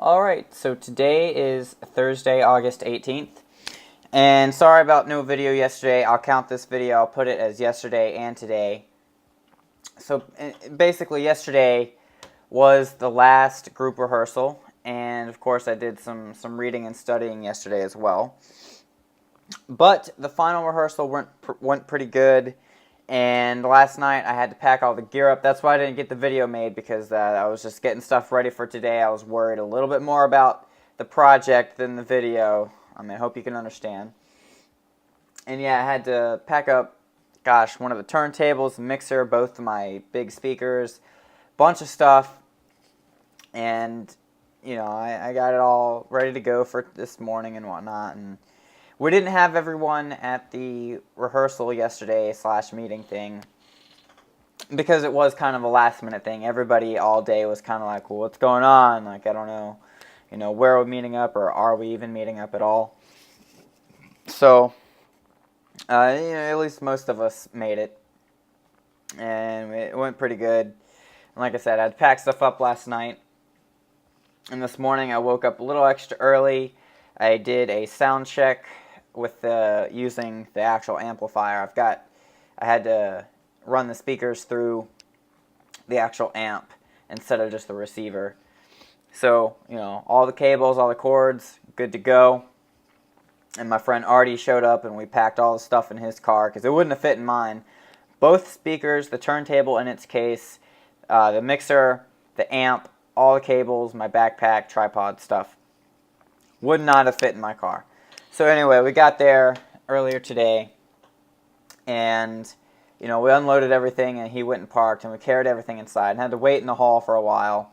Alright, so today is Thursday, August 18th. And sorry about no video yesterday. I'll count this video. I'll put it as yesterday and today. So basically yesterday was the last group rehearsal. And of course I did some reading and studying yesterday as well. But the final rehearsal went pretty good. And last night I had to pack all the gear up. That's why I didn't get the video made, because I was just getting stuff ready for today. I was worried a little bit more about the project than the video. I hope you can understand. And yeah, I had to pack up, one of the turntables, the mixer, both of my big speakers, bunch of stuff. And, I got it all ready to go for this morning and whatnot. And we didn't have everyone at the rehearsal yesterday / meeting thing, because it was kind of a last minute thing. Everybody all day was kind of like, well, what's going on? Like, I don't know, where are we meeting up, or are we even meeting up at all? So, at least most of us made it, and it went pretty good. And like I said, I had packed stuff up last night, and this morning I woke up a little extra early. I did a sound check with using the actual amplifier. I had to run the speakers through the actual amp instead of just the receiver. So, all the cables, all the cords, good to go. And my friend Artie showed up, and we packed all the stuff in his car because it wouldn't have fit in mine. Both speakers, the turntable in its case, the mixer, the amp, all the cables, my backpack, tripod stuff would not have fit in my car. So anyway, we got there earlier today, and we unloaded everything, and he went and parked, and we carried everything inside and had to wait in the hall for a while.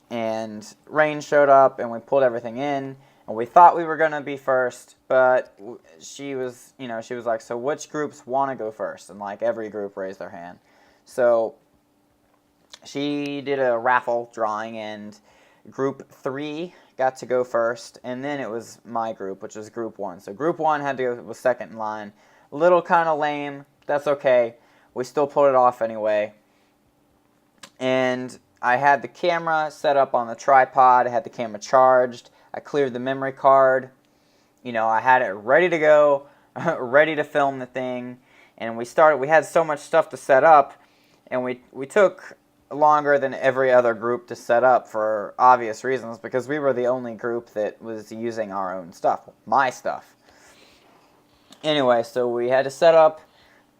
And rain showed up, and we pulled everything in, and we thought we were going to be first, but she was like, so which groups want to go first? And like every group raised their hand. So she did a raffle drawing, and group 3 got to go first, and then it was my group, which was group 1. So group 1 had to go was second in line. A little kind of lame. That's okay. We still pulled it off anyway. And I had the camera set up on the tripod. I had the camera charged. I cleared the memory card. I had it ready to go, ready to film the thing. And we had so much stuff to set up, and we took longer than every other group to set up for obvious reasons, because we were the only group that was using our own stuff, my stuff. Anyway, so we had to set up,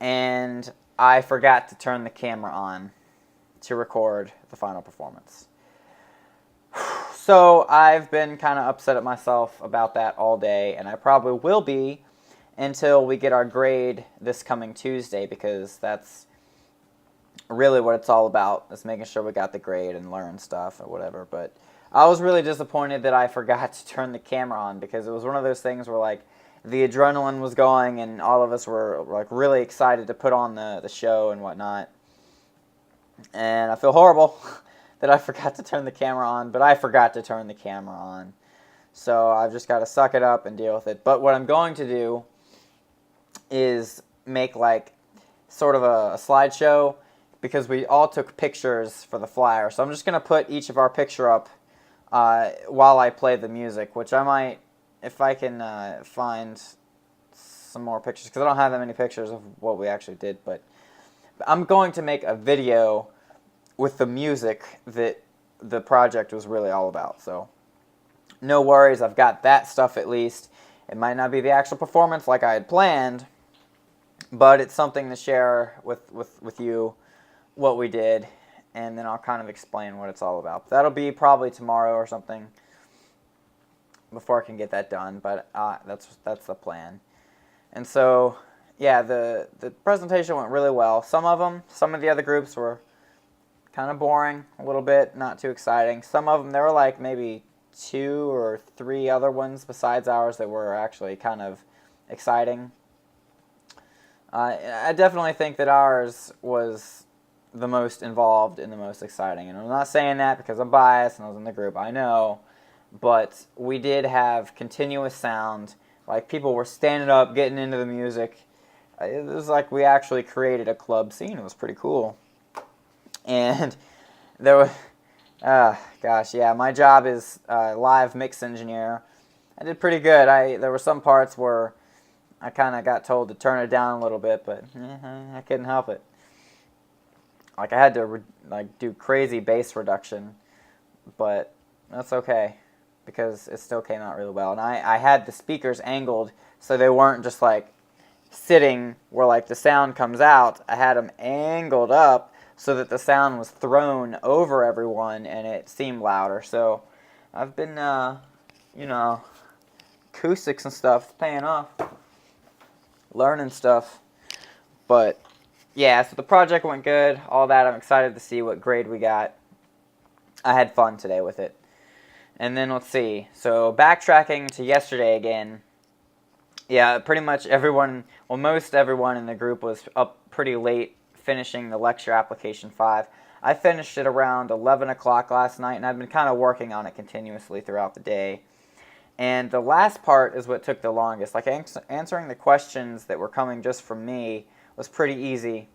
and I forgot to turn the camera on to record the final performance. So I've been kind of upset at myself about that all day, and I probably will be until we get our grade this coming Tuesday, because that's really what it's all about, is making sure we got the grade and learn stuff or whatever. But I was really disappointed that I forgot to turn the camera on, because it was one of those things where like the adrenaline was going, and all of us were like really excited to put on the show and whatnot. And I feel horrible that I forgot to turn the camera on, but I forgot to turn the camera on. So I've just got to suck it up and deal with it. But what I'm going to do is make like sort of a slideshow, because we all took pictures for the flyer. So I'm just going to put each of our picture up while I play the music, which I might, if I can find some more pictures, because I don't have that many pictures of what we actually did. But I'm going to make a video with the music that the project was really all about. So no worries, I've got that stuff at least. It might not be the actual performance like I had planned, but it's something to share with you, what we did, and then I'll kind of explain what it's all about. That'll be probably tomorrow or something before I can get that done, but that's the plan. And so, yeah, the presentation went really well. Some of the other groups were kind of boring, a little bit, not too exciting. Some of them, there were like maybe 2 or 3 other ones besides ours that were actually kind of exciting. I definitely think that ours was the most involved and the most exciting. And I'm not saying that because I'm biased and I was in the group, I know. But we did have continuous sound. Like, people were standing up, getting into the music. It was like we actually created a club scene. It was pretty cool. And there Gosh, yeah, my job is live mix engineer. I did pretty good. There were some parts where I kind of got told to turn it down a little bit, but I couldn't help it. Like I had to do crazy bass reduction, but that's okay because it still came out really well. And I had the speakers angled so they weren't just like sitting where like the sound comes out. I had them angled up so that the sound was thrown over everyone and it seemed louder. So I've been, you know, acoustics and stuff paying off, learning stuff. But yeah, so the project went good, all that. I'm excited to see what grade we got. I had fun today with it. And then let's see. So backtracking to yesterday again. Yeah, pretty much everyone, well, most everyone in the group was up pretty late finishing the lecture application 5. I finished it around 11 o'clock last night, and I've been kind of working on it continuously throughout the day. And the last part is what took the longest. Like answering the questions that were coming just from me was pretty easy.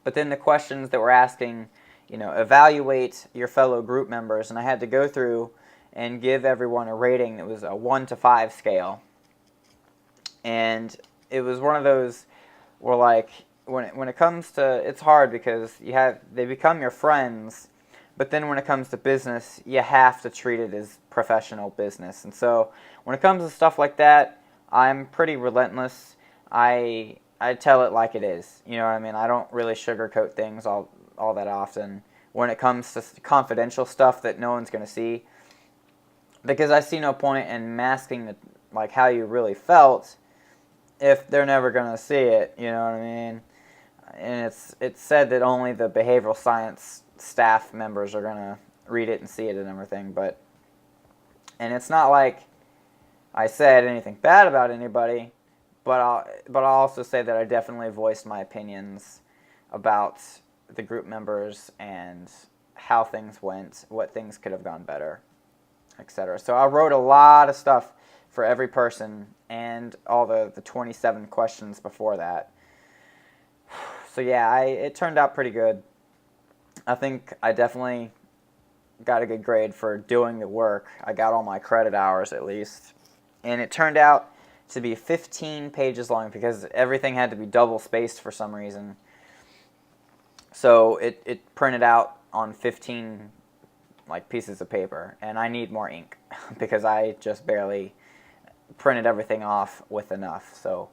But then the questions that were asking, you know, evaluate your fellow group members, and I had to go through and give everyone a rating that was a 1 to 5 scale. And it was one of those where, like, when it comes to, it's hard because they become your friends, but then when it comes to business, you have to treat it as professional business. And so when it comes to stuff like that, I'm pretty relentless. I tell it like it is. You know what I mean? I don't really sugarcoat things all that often when it comes to confidential stuff that no one's going to see, because I see no point in masking like how you really felt if they're never going to see it, you know what I mean? And it's said that only the behavioral science staff members are going to read it and see it and everything, and it's not like I said anything bad about anybody, but I'll also say that I definitely voiced my opinions about the group members and how things went, what things could have gone better, etc. So I wrote a lot of stuff for every person and all the 27 questions before that. So yeah, it turned out pretty good. I think I definitely got a good grade for doing the work. I got all my credit hours at least. And it turned out to be 15 pages long because everything had to be double spaced for some reason. So it printed out on 15 like pieces of paper, and I need more ink because I just barely printed everything off with enough. So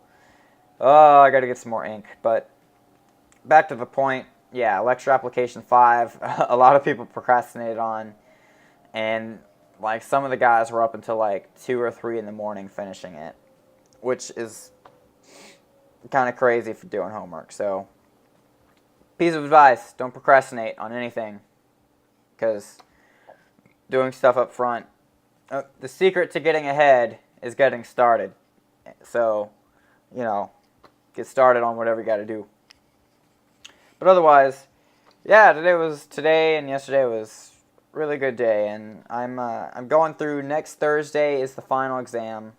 I got to get some more ink. But back to the point, yeah, lecture application 5, a lot of people procrastinated on, and like some of the guys were up until like 2 or 3 in the morning finishing it, which is kind of crazy for doing homework. So piece of advice, don't procrastinate on anything, because doing stuff up front, the secret to getting ahead is getting started. So, you know, get started on whatever you got to do. But otherwise, yeah, today and yesterday was a really good day, and I'm going through. Next Thursday is the final exam.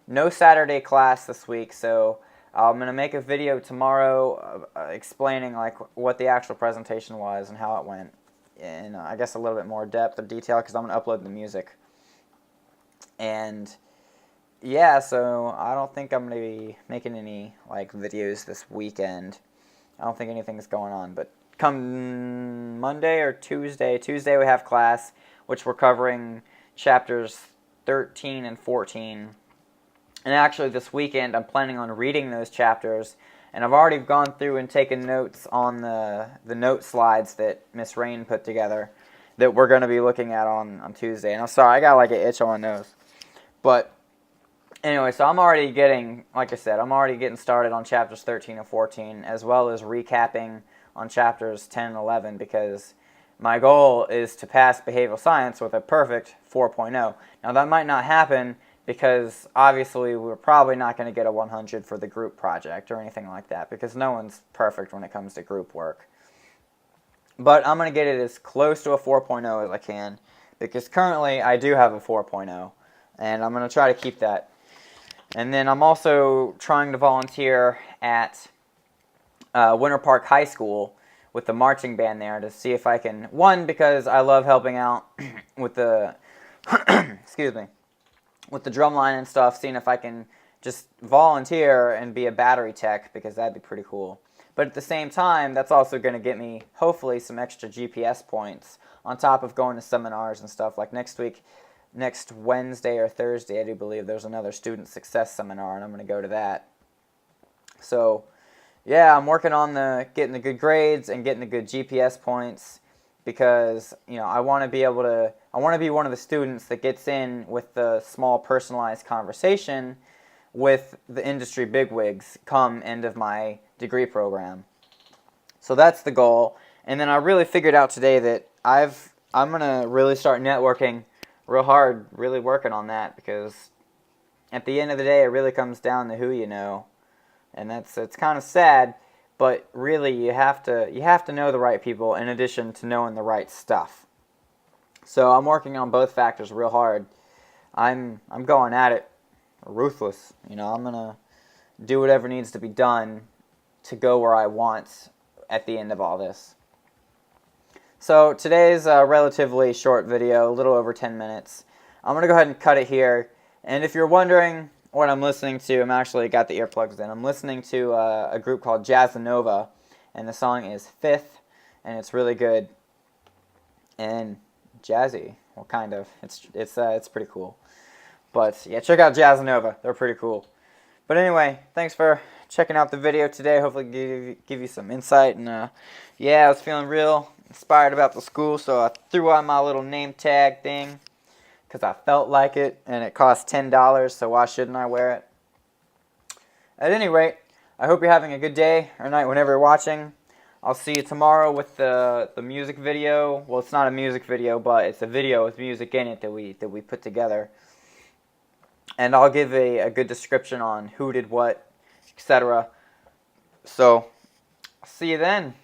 No Saturday class this week, so I'm gonna make a video tomorrow explaining like what the actual presentation was and how it went, and I guess a little bit more depth or detail because I'm gonna upload the music. And yeah, so I don't think I'm gonna be making any like videos this weekend. I don't think anything's going on, but come Monday or Tuesday we have class, which we're covering chapters 13 and 14. And actually this weekend I'm planning on reading those chapters, and I've already gone through and taken notes on the note slides that Miss Rain put together that we're going to be looking at on Tuesday. And I'm sorry, I got like an itch on my nose. But anyway, so I'm already getting, like I said, I'm already getting started on chapters 13 and 14, as well as recapping on chapters 10 and 11, because my goal is to pass behavioral science with a perfect 4.0. Now that might not happen because obviously we're probably not going to get a 100 for the group project or anything like that, because no one's perfect when it comes to group work. But I'm going to get it as close to a 4.0 as I can, because currently I do have a 4.0, and I'm going to try to keep that. And then I'm also trying to volunteer at Winter Park High School, with the marching band there to see if I can, one, because I love helping out with the, excuse me, with the drum line and stuff, seeing if I can just volunteer and be a battery tech, because that'd be pretty cool. But at the same time, that's also going to get me, hopefully, some extra GPS points on top of going to seminars and stuff. Like next week, next Wednesday or Thursday, I do believe there's another student success seminar, and I'm going to go to that. So, yeah, I'm working on getting the good grades and getting the good GPS points, because, you know, I want to be one of the students that gets in with the small personalized conversation with the industry bigwigs come end of my degree program. So that's the goal. And then I really figured out today that I'm going to really start networking real hard, really working on that, because at the end of the day, it really comes down to who you know. And it's kind of sad, but really you have to know the right people in addition to knowing the right stuff. So I'm working on both factors real hard. I'm going at it ruthless. You know, I'm going to do whatever needs to be done to go where I want at the end of all this. So today's a relatively short video, a little over 10 minutes. I'm going to go ahead and cut it here. And if you're wondering what I'm listening to, I'm actually got the earplugs in. I'm listening to a group called Jazzanova, and the song is Fifth, and it's really good and jazzy. Well, kind of. It's pretty cool. But yeah, check out Jazzanova. They're pretty cool. But anyway, thanks for checking out the video today. Hopefully give you some insight. And yeah, I was feeling real inspired about the school, so I threw on my little name tag thing because I felt like it, and it cost $10, so why shouldn't I wear it? At any rate, I hope you're having a good day or night whenever you're watching. I'll see you tomorrow with the music video. Well, it's not a music video, but it's a video with music in it that we put together. And I'll give a good description on who did what, etc. So, see you then.